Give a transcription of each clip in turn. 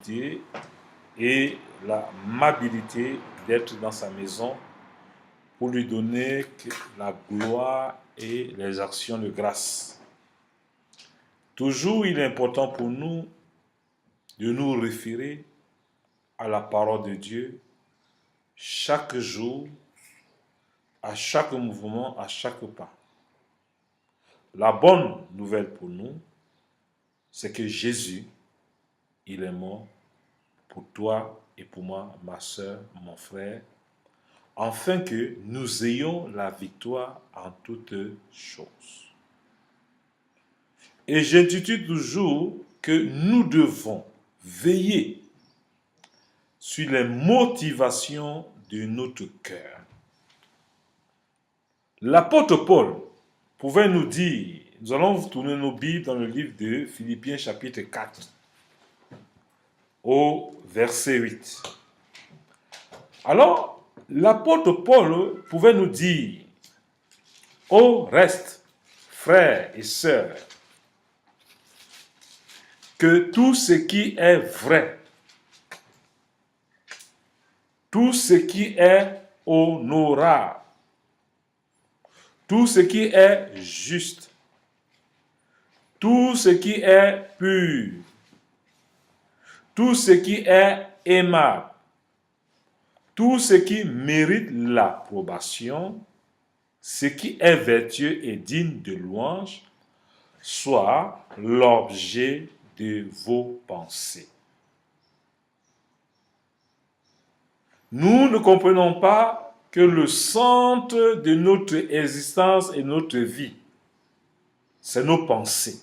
et l'amabilité d'être dans sa maison pour lui donner la gloire et les actions de grâce. Toujours, il est important pour nous de nous référer à la parole de Dieu chaque jour, à chaque mouvement, à chaque pas. La bonne nouvelle pour nous, c'est que Jésus, il est mort pour toi et pour moi, ma soeur, mon frère, afin que nous ayons la victoire en toutes choses. Et j'intitule toujours que nous devons veiller sur les motivations de notre cœur. L'apôtre Paul pouvait nous dire, nous allons tourner nos Bibles dans le livre de Philippiens chapitre 4, au verset 8. Alors, l'apôtre Paul pouvait nous dire, au reste, frères et sœurs, que tout ce qui est vrai, tout ce qui est honorable, tout ce qui est juste, tout ce qui est pur, tout ce qui est aimable, tout ce qui mérite l'approbation, ce qui est vertueux et digne de louange, soit l'objet de vos pensées. Nous ne comprenons pas que le centre de notre existence et notre vie, c'est nos pensées.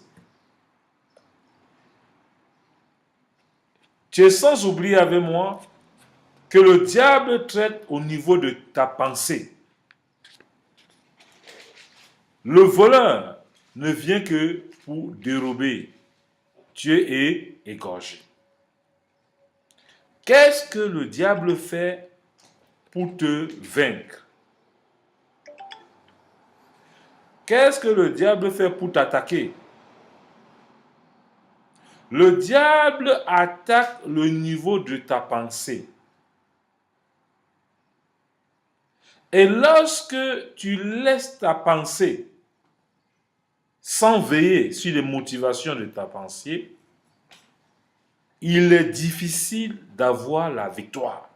Tu es sans oublier avec moi que le diable traite au niveau de ta pensée. Le voleur ne vient que pour dérober, tuer et égorger. Qu'est-ce que le diable fait pour te vaincre? Qu'est-ce que le diable fait pour t'attaquer? Le diable attaque le niveau de ta pensée. Et lorsque tu laisses ta pensée sans veiller sur les motivations de ta pensée, il est difficile d'avoir la victoire.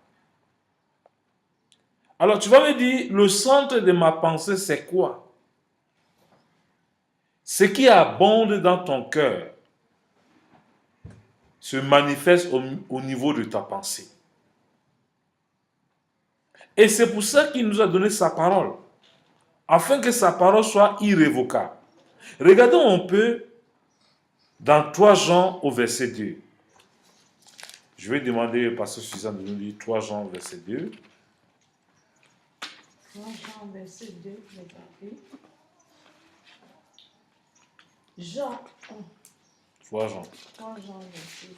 Alors tu vas me dire, le centre de ma pensée, c'est quoi? Ce qui abonde dans ton cœur se manifeste au niveau de ta pensée. Et c'est pour ça qu'il nous a donné sa parole, afin que sa parole soit irrévocable. Regardons un peu dans 3 Jean au verset 2. Je vais demander au pasteur Suzanne de nous lire 3 Jean verset 2. 3 Jean verset 2, regardez. Jean 3 Jean. 3 Jean verset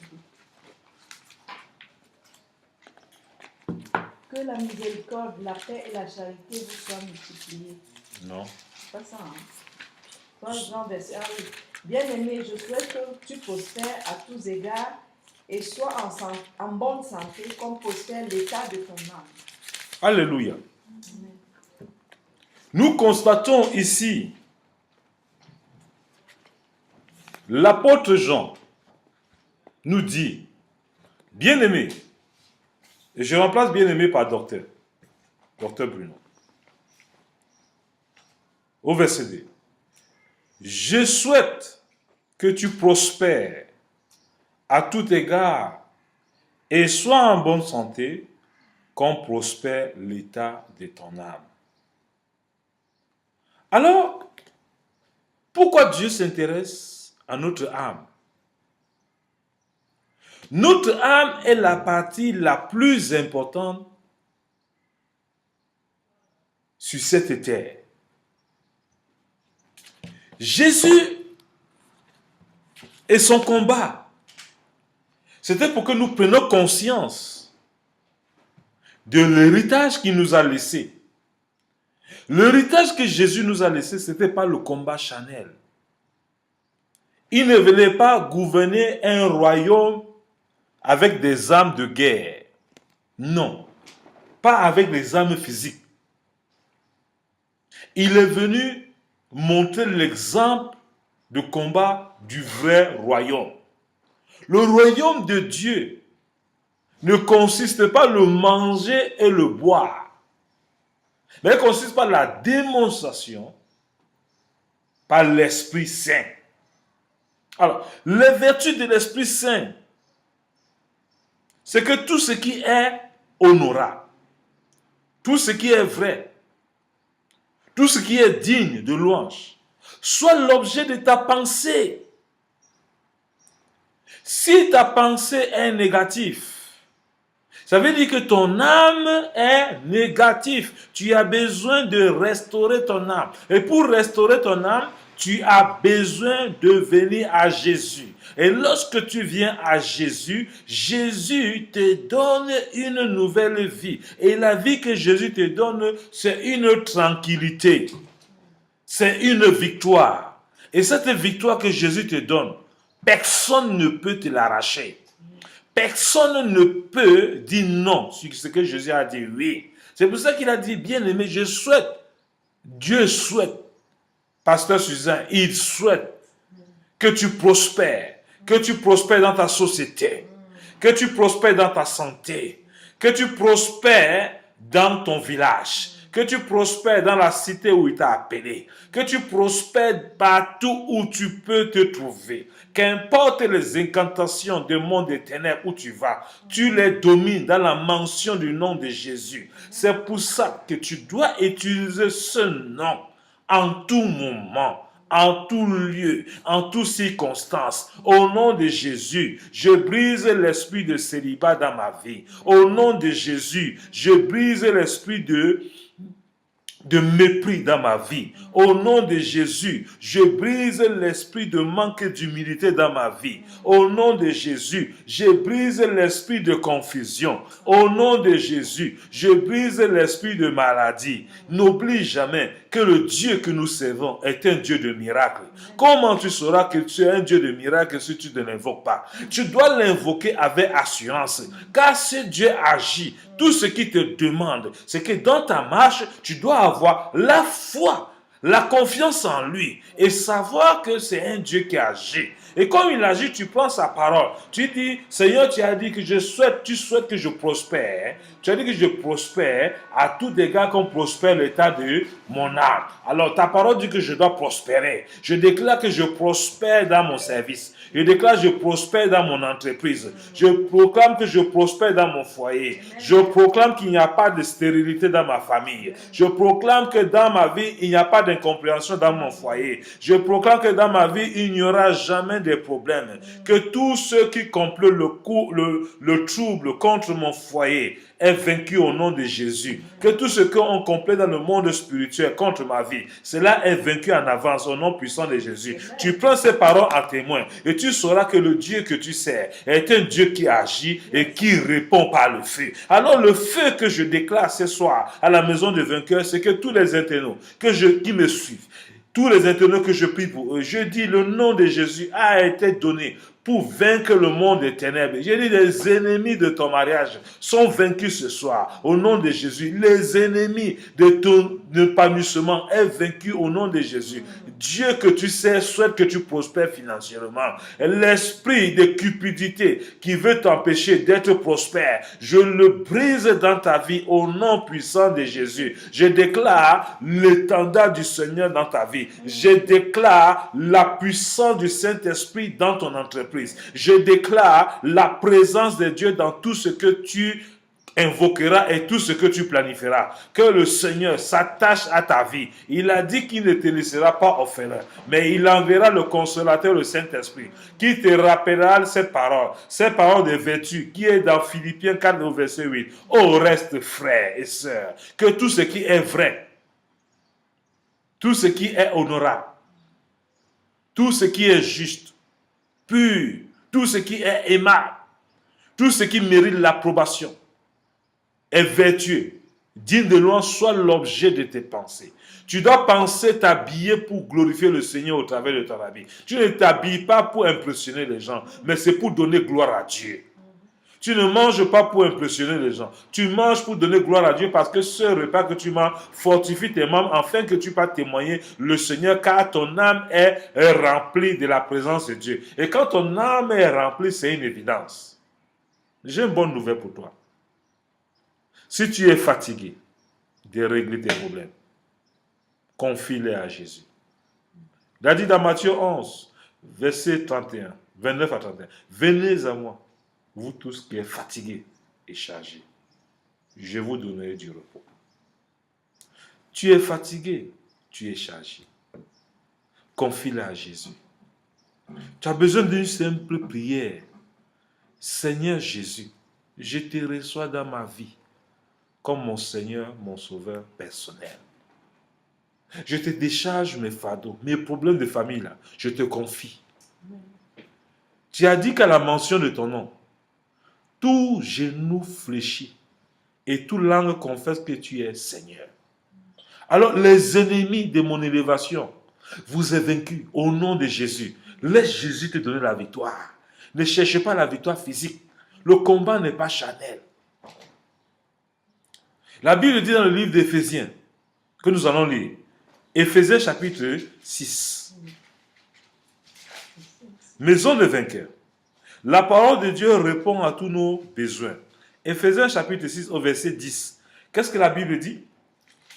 2. Que la miséricorde, la paix et la charité vous soient multipliées. Non. C'est pas ça, hein? 3 Jean verset 1. Bien-aimé, je souhaite que tu prospères à tous égards et sois en bonne santé comme prospère l'état de ton âme. Alléluia. Amen. Nous constatons ici l'apôtre Jean nous dit, bien-aimé, et je remplace bien-aimé par docteur Bruno, au verset 2. Je souhaite que tu prospères à tout égard et sois en bonne santé comme prospère l'état de ton âme. Alors, pourquoi Dieu s'intéresse à notre âme? Notre âme est la partie la plus importante sur cette terre. Jésus et son combat, c'était pour que nous prenions conscience de l'héritage qu'il nous a laissé. L'héritage que Jésus nous a laissé, ce n'était pas le combat charnel. Il ne venait pas gouverner un royaume avec des armes de guerre. Non, pas avec des armes physiques. Il est venu montrer l'exemple de combat du vrai royaume. Le royaume de Dieu ne consiste pas le manger et le boire, mais il consiste par la démonstration par l'Esprit Saint. Alors, les vertus de l'Esprit Saint, c'est que tout ce qui est honorable, tout ce qui est vrai, tout ce qui est digne de louange, soit l'objet de ta pensée. Si ta pensée est négative, ça veut dire que ton âme est négative. Tu as besoin de restaurer ton âme. Et pour restaurer ton âme, tu as besoin de venir à Jésus. Et lorsque tu viens à Jésus, Jésus te donne une nouvelle vie. Et la vie que Jésus te donne, c'est une tranquillité. C'est une victoire. Et cette victoire que Jésus te donne, personne ne peut te l'arracher. Personne ne peut dire non sur ce que Jésus a dit oui. C'est pour ça qu'il a dit, bien aimé, je souhaite, Dieu souhaite, Pasteur Suzanne, il souhaite que tu prospères dans ta société, que tu prospères dans ta santé, que tu prospères dans ton village, que tu prospères dans la cité où il t'a appelé, que tu prospères partout où tu peux te trouver. Qu'importe les incantations du monde des ténèbres où tu vas, tu les domines dans la mention du nom de Jésus. C'est pour ça que tu dois utiliser ce nom en tout moment, en tout lieu, en toutes circonstances. Au nom de Jésus, je brise l'esprit de célibat dans ma vie. Au nom de Jésus, je brise l'esprit de mépris dans ma vie. Au nom de Jésus, je brise l'esprit de manque d'humilité dans ma vie. Au nom de Jésus, je brise l'esprit de confusion. Au nom de Jésus, je brise l'esprit de maladie. N'oublie jamais que le Dieu que nous servons est un Dieu de miracles. Comment tu sauras que tu es un Dieu de miracles si tu ne l'invoques pas? Tu dois l'invoquer avec assurance. Car si Dieu agit, tout ce qu'il te demande, c'est que dans ta marche, tu dois avoir la foi, la confiance en lui et savoir que c'est un Dieu qui agit. Et comme il agit, tu prends sa parole. Tu dis, Seigneur, tu as dit que tu souhaites que je prospère. Tu as dit que je prospère à tout égard comme prospère l'état de mon âme. Alors ta parole dit que je dois prospérer. Je déclare que je prospère dans mon service. Je déclare que je prospère dans mon entreprise. Je proclame que je prospère dans mon foyer. Je proclame qu'il n'y a pas de stérilité dans ma famille. Je proclame que dans ma vie, il n'y a pas d'incompréhension dans mon foyer. Je proclame que dans ma vie, il n'y aura jamais de problèmes. Que tous ceux qui complotent le trouble contre mon foyer est vaincu au nom de Jésus. Que tout ce qu'on complète dans le monde spirituel contre ma vie, cela est vaincu en avance au nom puissant de Jésus. Tu prends ces paroles à témoin et tu sauras que le Dieu que tu sers est un Dieu qui agit et qui répond par le feu. Alors le feu que je déclare ce soir à la maison de vainqueurs, c'est que tous les internautes qui me suivent, tous les internautes que je prie pour eux, je dis le nom de Jésus a été donné pour vaincre le monde des ténèbres. J'ai dit, les ennemis de ton mariage sont vaincus ce soir, au nom de Jésus. Les ennemis de ton épanouissement est vaincu au nom de Jésus. Dieu que tu sais souhaite que tu prospères financièrement. L'esprit de cupidité qui veut t'empêcher d'être prospère, je le brise dans ta vie au nom puissant de Jésus. Je déclare l'étendard du Seigneur dans ta vie. Je déclare la puissance du Saint-Esprit dans ton entreprise. Je déclare la présence de Dieu dans tout ce que tu invoqueras et tout ce que tu planifieras. Que le Seigneur s'attache à ta vie. Il a dit qu'il ne te laissera pas orphelin, mais il enverra le consolateur, le Saint-Esprit, qui te rappellera cette parole de vertu qui est dans Philippiens 4, verset 8. Au reste, frères et sœurs, que tout ce qui est vrai, tout ce qui est honorable, tout ce qui est juste, pur, tout ce qui est aimable, tout ce qui mérite l'approbation, est vertueux, digne de louange, soit l'objet de tes pensées. Tu dois penser t'habiller pour glorifier le Seigneur au travers de ton habit. Tu ne t'habilles pas pour impressionner les gens, mais c'est pour donner gloire à Dieu. Tu ne manges pas pour impressionner les gens. Tu manges pour donner gloire à Dieu parce que ce repas que tu manges fortifie tes membres afin que tu puisses témoigner le Seigneur car ton âme est remplie de la présence de Dieu. Et quand ton âme est remplie, c'est une évidence. J'ai une bonne nouvelle pour toi. Si tu es fatigué de régler tes problèmes, confie-les à Jésus. Il a dit dans Matthieu 11, verset 31, 29 à 31, venez à moi, vous tous qui êtes fatigués et chargés, je vous donnerai du repos. Tu es fatigué, tu es chargé. Confie-le à Jésus. Tu as besoin d'une simple prière. Seigneur Jésus, je te reçois dans ma vie comme mon Seigneur, mon Sauveur personnel. Je te décharge mes fardeaux, mes problèmes de famille, là, je te confie. Tu as dit qu'à la mention de ton nom, tout genou fléchit et toute langue confesse que tu es Seigneur. Alors les ennemis de mon élévation, vous êtes vaincus au nom de Jésus. Laisse Jésus te donner la victoire. Ne cherchez pas la victoire physique. Le combat n'est pas charnel. La Bible dit dans le livre d'Éphésiens, que nous allons lire, Éphésiens chapitre 6. Maison de vainqueur. La parole de Dieu répond à tous nos besoins. Éphésiens chapitre 6 au verset 10. Qu'est-ce que la Bible dit?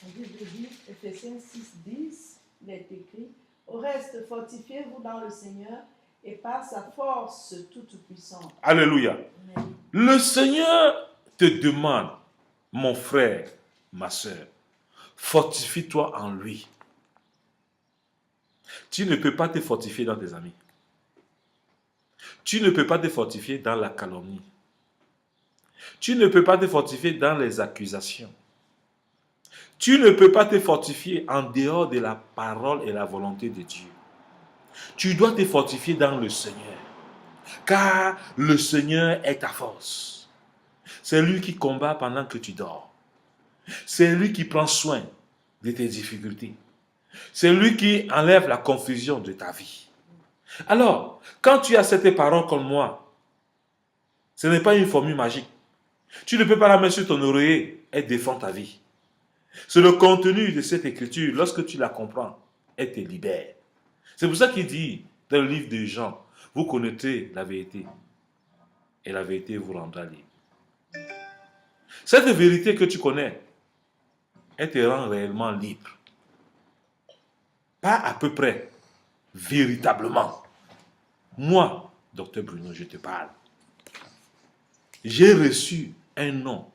La Bible dit, Éphésiens 6, 10, il est écrit, au reste, fortifiez-vous dans le Seigneur et par sa force toute puissante. Alléluia. Amen. Le Seigneur te demande, mon frère, ma soeur, fortifie-toi en lui. Tu ne peux pas te fortifier dans tes amis. Tu ne peux pas te fortifier dans la calomnie. Tu ne peux pas te fortifier dans les accusations. Tu ne peux pas te fortifier en dehors de la parole et la volonté de Dieu. Tu dois te fortifier dans le Seigneur. Car le Seigneur est ta force. C'est lui qui combat pendant que tu dors. C'est lui qui prend soin de tes difficultés. C'est lui qui enlève la confusion de ta vie. Alors, quand tu as cette parole comme moi, ce n'est pas une formule magique. Tu ne peux pas la mettre sur ton oreiller et défendre ta vie. C'est le contenu de cette écriture, lorsque tu la comprends, elle te libère. C'est pour ça qu'il dit dans le livre de Jean, vous connaîtrez la vérité et la vérité vous rendra libre. Cette vérité que tu connais, elle te rend réellement libre. Pas à peu près, véritablement. Moi, docteur Bruno, je te parle. J'ai reçu un nom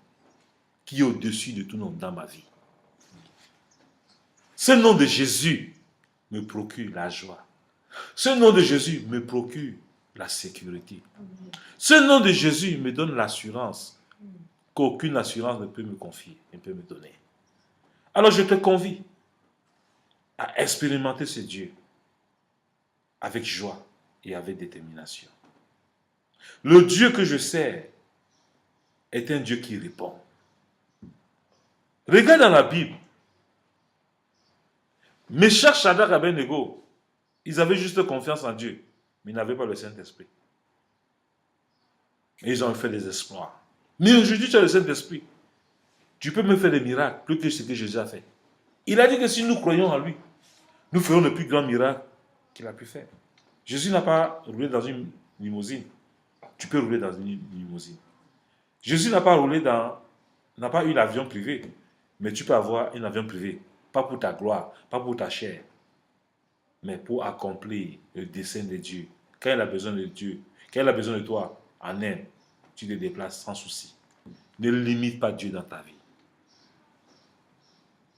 qui est au-dessus de tout nom dans ma vie. Ce nom de Jésus me procure la joie. Ce nom de Jésus me procure la sécurité. Ce nom de Jésus me donne l'assurance qu'aucune assurance ne peut me confier, ne peut me donner. Alors je te convie à expérimenter ce Dieu avec joie et avec détermination. Le Dieu que je sers est un Dieu qui répond. Regarde dans la Bible. Meshach, Shadrach et Abednego, ils avaient juste confiance en Dieu, mais ils n'avaient pas le Saint-Esprit. Et ils ont fait des exploits. Mais aujourd'hui, tu as le Saint-Esprit. Tu peux me faire des miracles, plus que ce que Jésus a fait. Il a dit que si nous croyons en lui, nous ferons le plus grand miracle qu'il a pu faire. Jésus n'a pas roulé dans une limousine. Tu peux rouler dans une limousine. Jésus n'a pas eu l'avion privé, mais tu peux avoir un avion privé. Pas pour ta gloire, pas pour ta chair, mais pour accomplir le dessein de Dieu. Quand il a besoin de Dieu, quand il a besoin de toi en Inde, tu te déplaces sans souci. Ne limite pas Dieu dans ta vie.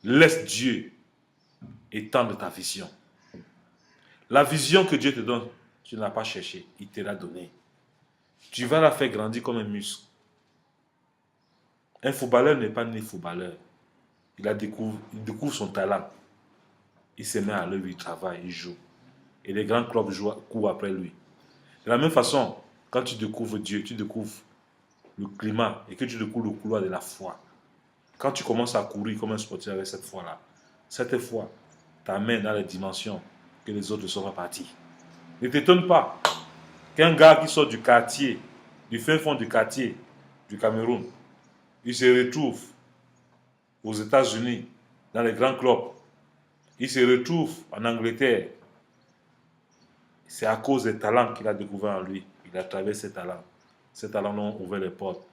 Laisse Dieu étendre ta vision. La vision que Dieu te donne, tu ne l'as pas cherchée, il te l'a donnée. Tu vas la faire grandir comme un muscle. Un footballeur n'est pas né footballeur. Il découvre son talent. Il se met à l'œuvre, il travaille, il joue. Et les grands clubs courent après lui. De la même façon, quand tu découvres Dieu, tu découvres le climat et que tu découvres le couloir de la foi. Quand tu commences à courir comme un sportif avec cette foi-là, cette foi t'amène dans les dimensions que les autres ne sont pas partis. Ne t'étonne pas qu'un gars qui sort du quartier du fin fond du quartier du Cameroun, il se retrouve aux États-Unis, dans les grands clubs, il se retrouve en Angleterre, c'est à cause des talents qu'il a découvert en lui. Il a traversé ces talents. Ces talents ont ouvert les portes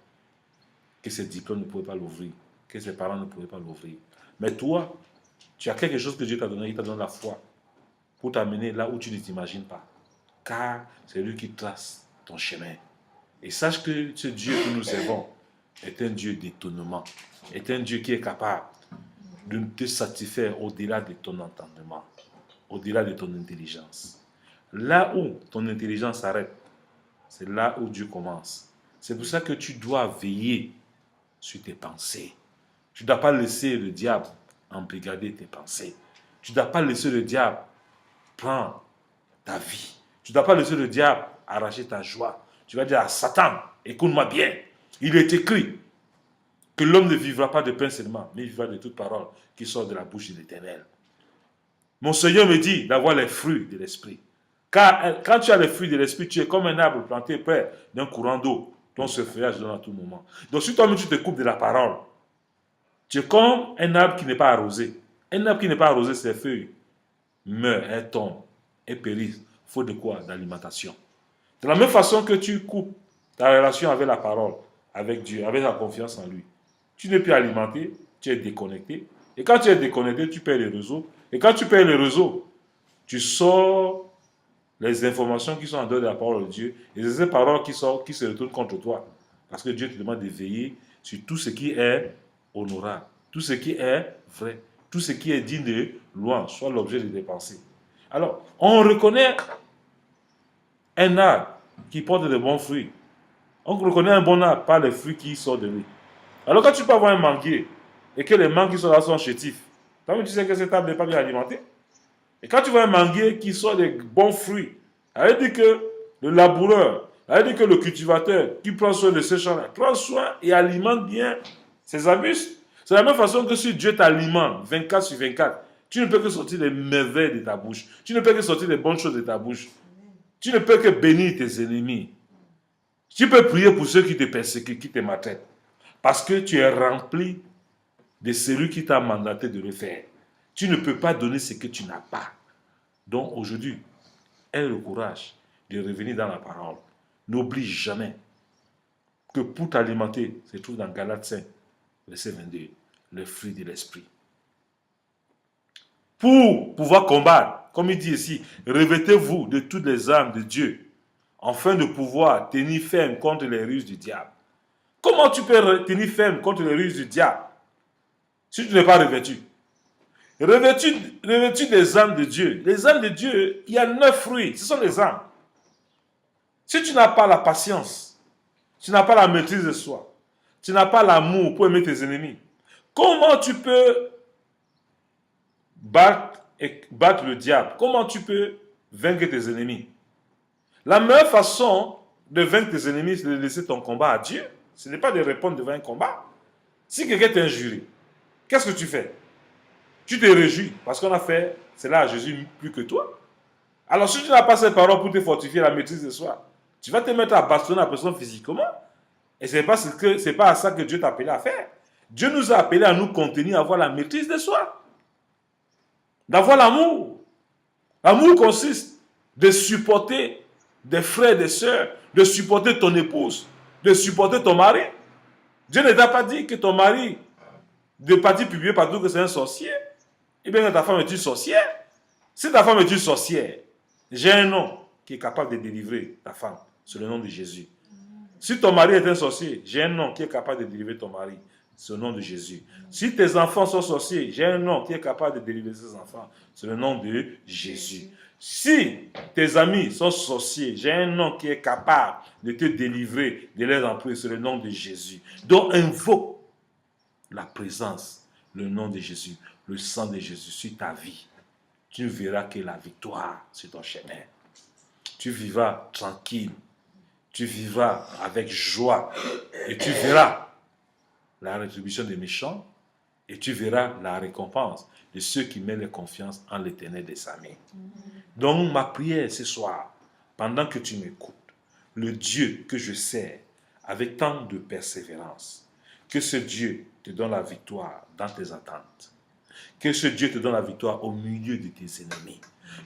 que ses diplômes ne pouvaient pas l'ouvrir, que ses parents ne pouvaient pas l'ouvrir. Mais toi, tu as quelque chose que Dieu t'a donné, il t'a donné la foi pour t'amener là où tu ne t'imagines pas. Car c'est lui qui trace ton chemin. Et sache que ce Dieu que nous servons est un Dieu d'étonnement, est un Dieu qui est capable de te satisfaire au-delà de ton entendement, au-delà de ton intelligence. Là où ton intelligence s'arrête, c'est là où Dieu commence. C'est pour ça que tu dois veiller sur tes pensées. Tu ne dois pas laisser le diable embrigader tes pensées. Tu ne dois pas laisser le diable prendre ta vie. Tu ne dois pas laisser le diable arracher ta joie. Tu vas dire à Satan, écoute-moi bien, il est écrit que l'homme ne vivra pas de pain seulement, mais il vivra de toute parole qui sort de la bouche de l'Éternel. Mon Seigneur me dit d'avoir les fruits de l'esprit. Car quand tu as les fruits de l'esprit, tu es comme un arbre planté près d'un courant d'eau dont ce feuillage donne à tout moment. Donc si toi-même tu te coupes de la parole, tu es comme un arbre qui n'est pas arrosé. Un arbre qui n'est pas arrosé, ses feuilles meurent, elles tombent, elles périssent. Faute de quoi? D'alimentation. De la même façon que tu coupes ta relation avec la parole, avec Dieu, avec la confiance en lui, tu n'es plus alimenté, tu es déconnecté. Et quand tu es déconnecté, tu perds les réseaux. Et quand tu perds les réseaux, tu sors les informations qui sont en dehors de la parole de Dieu, et c'est ces paroles qui se retournent contre toi. Parce que Dieu te demande de veiller sur tout ce qui est honorable, tout ce qui est vrai, tout ce qui est digne de louange, soit l'objet de tes pensées. Alors, on reconnaît un arbre qui porte de bons fruits. On reconnaît un bon arbre par les fruits qui sortent de lui. Alors, quand tu peux avoir un manguier et que les mangues qui sont là sont chétifs, tu sais que cet arbre n'est pas bien alimenté. Et quand tu vois un manguier qui sort des bons fruits, ça veut dire que le laboureur, ça veut dire que le cultivateur qui prend soin de ces champs-là, prend soin et alimente bien ses arbustes. C'est la même façon que si Dieu t'alimente 24 sur 24, tu ne peux que sortir les merveilles de ta bouche. Tu ne peux que sortir les bonnes choses de ta bouche. Tu ne peux que bénir tes ennemis. Tu peux prier pour ceux qui te persécutent, qui te maltraitent. Parce que tu es rempli de celui qui t'a mandaté de le faire. Tu ne peux pas donner ce que tu n'as pas. Donc aujourd'hui, aie le courage de revenir dans la parole. N'oublie jamais que pour t'alimenter, se trouve dans Galates 5, verset 22, le fruit de l'esprit. Pour pouvoir combattre, comme il dit ici, revêtez-vous de toutes les armes de Dieu, afin de pouvoir tenir ferme contre les ruses du diable. Comment tu peux tenir ferme contre les ruses du diable si tu n'es pas revêtu? Revêtu des armes de Dieu. Les armes de Dieu, il y a 9 fruits. Ce sont les armes. Si tu n'as pas la patience, tu n'as pas la maîtrise de soi, tu n'as pas l'amour pour aimer tes ennemis, comment tu peux battre le diable? Comment tu peux vaincre tes ennemis? La meilleure façon de vaincre tes ennemis, c'est de laisser ton combat à Dieu. Ce n'est pas de répondre devant un combat. Si quelqu'un t'injurie, qu'est-ce que tu fais? Tu te réjouis parce qu'on a fait cela à Jésus plus que toi. Alors si tu n'as pas cette parole pour te fortifier la maîtrise de soi, tu vas te mettre à bastonner la personne physiquement. Et ce n'est pas à ça que Dieu t'a appelé à faire. Dieu nous a appelés à nous contenir, à avoir la maîtrise de soi. D'avoir l'amour. L'amour consiste de supporter des frères, des sœurs, de supporter ton épouse, de supporter ton mari. Dieu ne t'a pas dit que ton mari, de partir publier partout que c'est un sorcier, et bien que ta femme est une sorcière. Si ta femme est une sorcière, j'ai un nom qui est capable de délivrer ta femme. C'est le nom de Jésus. Si ton mari est un sorcier, j'ai un nom qui est capable de délivrer ton mari. C'est le nom de Jésus. Si tes enfants sont sorciers, j'ai un nom qui est capable de délivrer ses enfants. C'est le nom de Jésus. Si tes amis sont sorciers, j'ai un nom qui est capable de te délivrer de les employer. C'est le nom de Jésus. Donc invoque la présence, le nom de Jésus, le sang de Jésus sur ta vie. Tu verras que la victoire sur ton chemin. Tu vivras tranquille. Tu vivras avec joie. Et tu verras la rétribution des méchants. Et tu verras la récompense de ceux qui mettent leur confiance en l'Éternel des armées. Donc ma prière ce soir, pendant que tu m'écoutes, le Dieu que je sers avec tant de persévérance. Que ce Dieu te donne la victoire dans tes attentes. Que ce Dieu te donne la victoire au milieu de tes ennemis.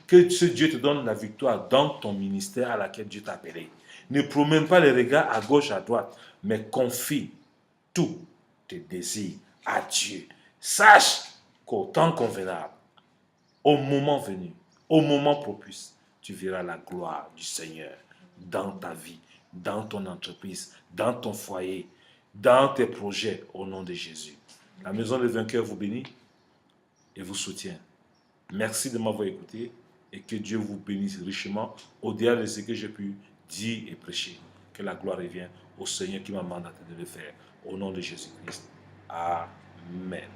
Que ce Dieu te donne la victoire dans ton ministère à laquelle Dieu t'a appelé. Ne promène pas les regards à gauche, à droite, mais confie tous tes désirs à Dieu. Sache qu'au temps convenable, au moment venu, au moment propice, tu verras la gloire du Seigneur dans ta vie, dans ton entreprise, dans ton foyer, dans tes projets, au nom de Jésus. La Maison des Vainqueurs vous bénit et vous soutient. Merci de m'avoir écouté et que Dieu vous bénisse richement au-delà de ce que j'ai pu dire et prêcher. Que la gloire revienne au Seigneur qui m'a mandaté de le faire. Au nom de Jésus-Christ. Amen.